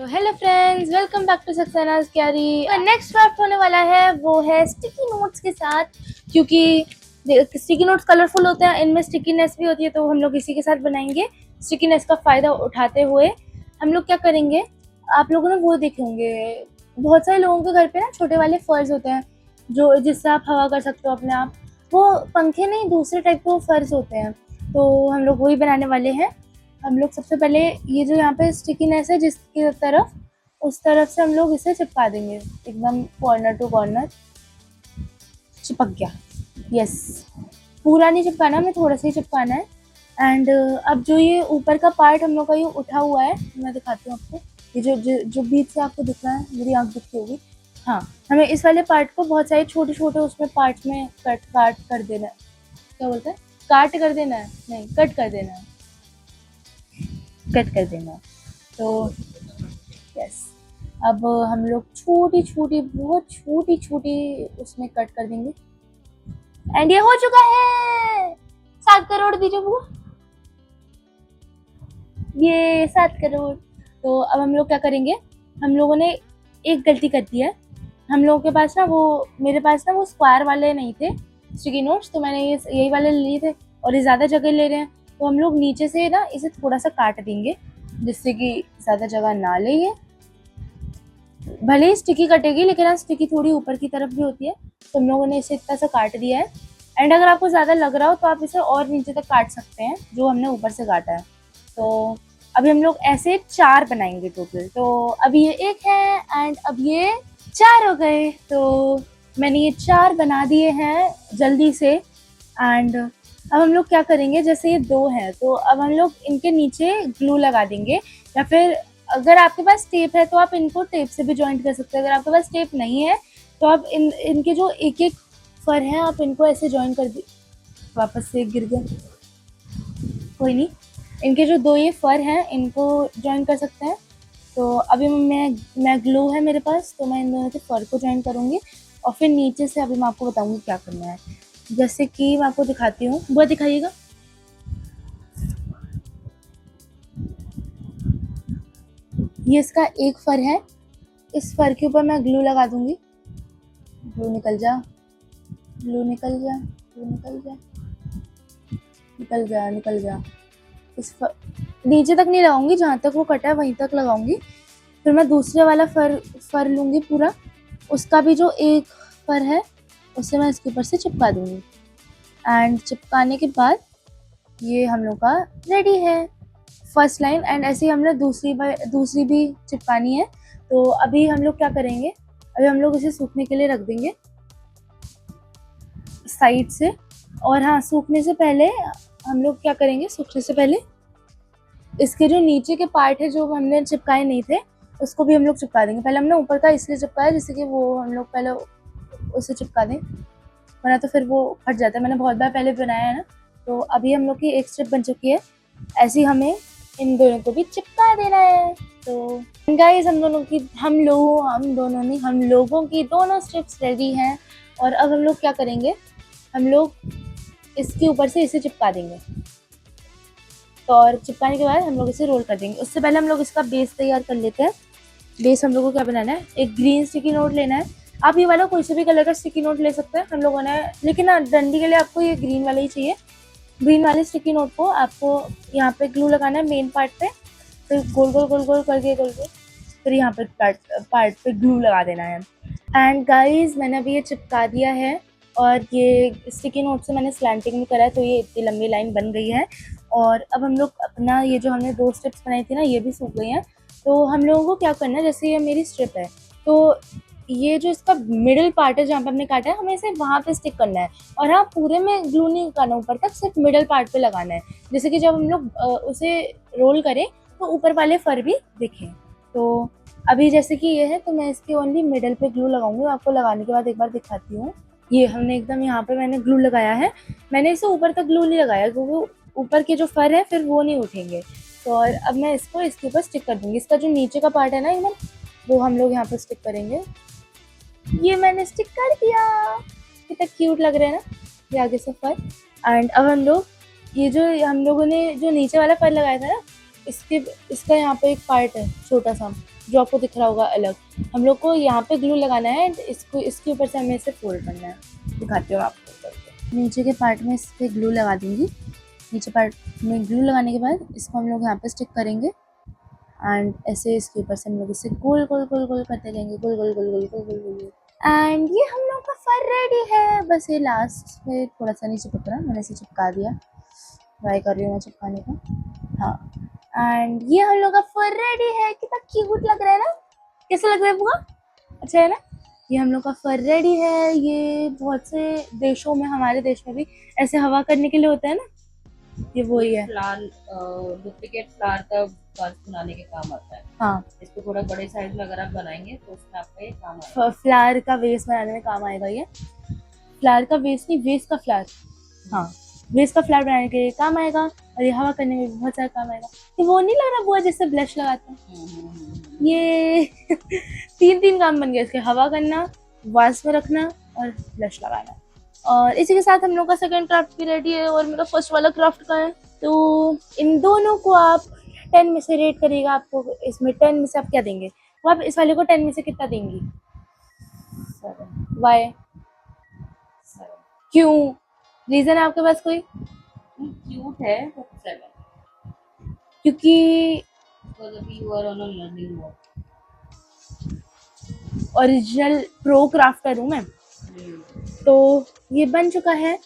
Hello friends, welcome back to Saxena's कैरी। Next craft होने वाला है वो है स्टिकी नोट्स के साथ, क्योंकि स्टिकी नोट्स कलरफुल होते हैं, इनमें स्टिकीनेस भी होती है, तो हम लोग इसी के साथ बनाएंगे। स्टिकीनेस का फ़ायदा उठाते हुए हम लोग क्या करेंगे, आप लोगों ने वो देखे होंगे, बहुत सारे लोगों के घर पे ना छोटे वाले फर्स होते हैं जो जिससे आप हवा कर सकते हो अपने आप। वो पंखे नहीं, दूसरे टाइप के वो फर्स होते हैं, तो हम लोग वही बनाने वाले हैं। हम लोग सबसे पहले ये जो यहाँ पे स्टिकीनेस है जिसकी तरफ, उस तरफ से हम लोग इसे चिपका देंगे, एकदम कॉर्नर टू कॉर्नर। चिपक गया, यस। पूरा नहीं चिपकाना, हमें थोड़ा सा ही चिपकाना है। एंड अब जो ये ऊपर का पार्ट हम लोग का ये उठा हुआ है, मैं दिखाती हूँ आपको। ये जो बीच से आपको दिख रहा है, मेरी आँख दिखती होगी, हाँ। हमें इस वाले पार्ट को बहुत सारे छोटे छोटे उसमें पार्ट्स में काट कर देना है। क्या बोलते हैं, काट कर देना है, नहीं कट कर देना है, कट कर देना। तो यस, अब हम लोग छोटी छोटी, बहुत छोटी छोटी उसमें कट कर देंगे। एंड ये हो चुका है। 7 करोड़ दीजिए वो, ये 7 करोड़। तो अब हम लोग क्या करेंगे, हम लोगों ने एक गलती कर दी है। हम लोगों के पास ना मेरे पास ना वो स्क्वायर वाले नहीं थे स्टिकी नोट्स, तो मैंने यही वाले लिए थे, और ये ज़्यादा जगह ले रहे हैं, तो हम लोग नीचे से ना इसे थोड़ा सा काट देंगे जिससे कि ज़्यादा जगह ना ले। ये भले ही स्टिकी कटेगी, लेकिन हाँ स्टिकी थोड़ी ऊपर की तरफ भी होती है, तो हम लोगों ने इसे इतना सा काट दिया है। एंड अगर आपको ज़्यादा लग रहा हो तो आप इसे और नीचे तक काट सकते हैं, जो हमने ऊपर से काटा है। तो अभी हम लोग ऐसे 4 बनाएंगे टोटल। तो अभी ये 1 है एंड अब ये 4 हो गए। तो मैंने ये 4 बना दिए हैं जल्दी से। एंड अब हम लोग क्या करेंगे, जैसे ये 2 हैं तो अब हम लोग इनके नीचे ग्लू लगा देंगे, या फिर अगर आपके पास टेप है तो आप इनको टेप से भी जॉइंट कर सकते हैं। अगर आपके पास टेप नहीं है तो आप इनके जो एक एक फर हैं आप इनको ऐसे जॉइन कर दे। वापस से गिर गया, कोई नहीं। इनके जो 2 ये फर हैं इनको जॉइन कर सकते हैं। तो अभी मैं ग्लू है मेरे पास, तो मैं इन दोनों के फर को जॉइन करूँगी, और फिर नीचे से अभी मैं आपको बताऊँगी क्या करना है। जैसे कि मैं आपको दिखाती हूँ, वो दिखाइएगा। ये इसका एक फर है, इस फर के ऊपर मैं ग्लू लगा दूंगी। ग्लू निकल जा, ग्लू निकल जा, ग्लू निकल जा, निकल जा, निकल जा। नीचे तक नहीं लगाऊंगी, जहाँ तक वो कटा है वहीं तक लगाऊंगी। फिर मैं दूसरे वाला फर लूँगी पूरा, उसका भी जो एक फर है उससे मैं इसके ऊपर से चिपका दूंगी। एंड चिपकाने के बाद ये हम लोग का रेडी है फर्स्ट लाइन। एंड ऐसे ही हमने दूसरी भी चिपकानी है। तो अभी हम लोग क्या करेंगे, अभी हम लोग इसे सूखने के लिए रख देंगे साइड से। और हाँ, सूखने से पहले हम लोग क्या करेंगे, सूखने से पहले इसके जो नीचे के पार्ट है जो हमने चिपकाए नहीं थे उसको भी हम लोग चिपका देंगे। पहले हमने ऊपर का इसलिए चिपकाया जिससे कि वो हम लोग पहले उसे चिपका दें, वरना तो फिर वो फट जाता है। मैंने बहुत बार पहले बनाया है ना। तो अभी हम लोग की एक स्ट्रिप बन चुकी है, ऐसे ही हमें इन दोनों को भी चिपका देना है। तो गाइस हम दोनों की दोनों स्ट्रिप्स रेडी हैं। और अब हम लोग क्या करेंगे, हम लोग इसके ऊपर से इसे चिपका देंगे। तो और चिपकाने के बाद हम लोग इसे रोल कर देंगे। उससे पहले हम लोग इसका बेस तैयार कर लेते हैं। बेस हम लोग को क्या बनाना है, एक ग्रीन स्टिकी नोट लेना है। आप ये वाला कोई से भी कलर का स्टिकी नोट ले सकते हैं, हम लोगों ने, लेकिन ना डंडी के लिए आपको ये ग्रीन वाला ही चाहिए। ग्रीन वाले स्टिकी नोट को आपको यहाँ पे ग्लू लगाना है मेन पार्ट पे, फिर गोल गोल गोल गोल करके गोल गोल, फिर यहाँ पे पार्ट पे ग्लू लगा देना है। एंड गाइज मैंने अभी ये चिपका दिया है, और ये स्टिकी नोट से मैंने स्लैंटिंग भी करा है, तो ये इतनी लंबी लाइन बन गई है। और अब हम लोग अपना ये जो हमने 2 स्ट्रिप्स बनाई थी ना, ये भी सूख गई हैं। तो हम लोगों को क्या करना है, जैसे ये मेरी स्ट्रिप है, तो ये जो इसका मिडिल पार्ट है जहाँ पे हमने काटा है, हमें इसे वहाँ पे स्टिक करना है। और हाँ, पूरे में ग्लू नहीं लगाना ऊपर तक, सिर्फ मिडिल पार्ट पे लगाना है, जैसे कि जब हम लोग उसे रोल करें तो ऊपर वाले फर भी दिखें। तो अभी जैसे कि ये है, तो मैं इसके ओनली मिडिल पे ग्लू लगाऊंगी। आपको लगाने के बाद एक बार दिखाती हूँ। ये हमने एकदम यहाँ पे मैंने ग्लू लगाया है, मैंने इसे ऊपर तक ग्लू नहीं लगाया क्योंकि ऊपर के जो फर है फिर वो नहीं उठेंगे। तो और अब मैं इसको इसके ऊपर स्टिक कर दूंगी। इसका जो नीचे का पार्ट है ना एकदम, वो हम लोग यहाँ पे स्टिक करेंगे। ये मैंने स्टिक कर दिया, कितना क्यूट लग रहा है ना ये आगे से फर। एंड अब हम लोग ये जो हम लोगों ने जो नीचे वाला फर लगाया था ना, इसके इसका यहाँ पे एक पार्ट है छोटा सा जो आपको दिख रहा होगा अलग, हम लोग को यहाँ पे ग्लू लगाना है एंड इसको इसके ऊपर से हमें इसे फोल्ड करना है। दिखाती हूँ आपको करके। नीचे के पार्ट में इस पर ग्लू लगा दूँगी। नीचे पार्ट में ग्लू लगाने के बाद इसको हम लोग यहाँ पे स्टिक करेंगे एंड ऐसे इसके ऊपर से हम लोग इसे गोल गोल गोल गोल करते जाएंगे, गोल गोल गोल गोल गोल गोल गोल। एंड ये हम लोग का फर रेडी है। बस ये लास्ट में थोड़ा सा नहीं चिपक रहा, मैंने इसे चिपका दिया, ट्राई कर रही हूँ मैं चिपकाने का। हाँ, एंड ये हम लोग का फर रेडी है। कितना क्यूट लग रहा है ना, कैसा लग रहा है बुआ, अच्छा है ना। ये हम लोग का फर रेडी है। ये बहुत से देशों में, हमारे देश में भी ऐसे हवा करने के लिए होता है ना, ये वही है। फ्लावर, डुप्लीकेट फ्लावर का पर्स बनाने के काम आता है। हाँ, इसको थोड़ा बड़े साइज में अगर आप बनाएंगे तो उसमें आपका ये काम आएगा। फ्लावर का वेस्ट बनाने में काम आएगा ये। फ्लावर का वेस्ट नहीं, वेस्ट का फ्लावर, हाँ वेस्ट का फ्लावर बनाने के लिए काम आएगा और ये हवा करने में भी बहुत सारा काम आएगा। तो वो नहीं लग रहा बुआ जैसे ब्लश लगाते हैं, ये 3 काम बन गया इसके, हवा करना, वास में रखना और ब्लश लगाना। और इसी के साथ हम लोग का सेकंड क्राफ्ट भी रेडी है और मेरा फर्स्ट वाला क्राफ्ट का है। तो इन दोनों को आप 10 में से रेट करिएगा। आपको इसमें 10 में से आप क्या देंगे, तो आप इस वाले को 10 में से कितना देंगी? 7। वाई? क्यों, रीजन है आपके पास कोई? क्यूट है but 7 क्योंकि because अभी you are on a learning mode। Original pro crafter हूँ मैं। तो ये बन चुका है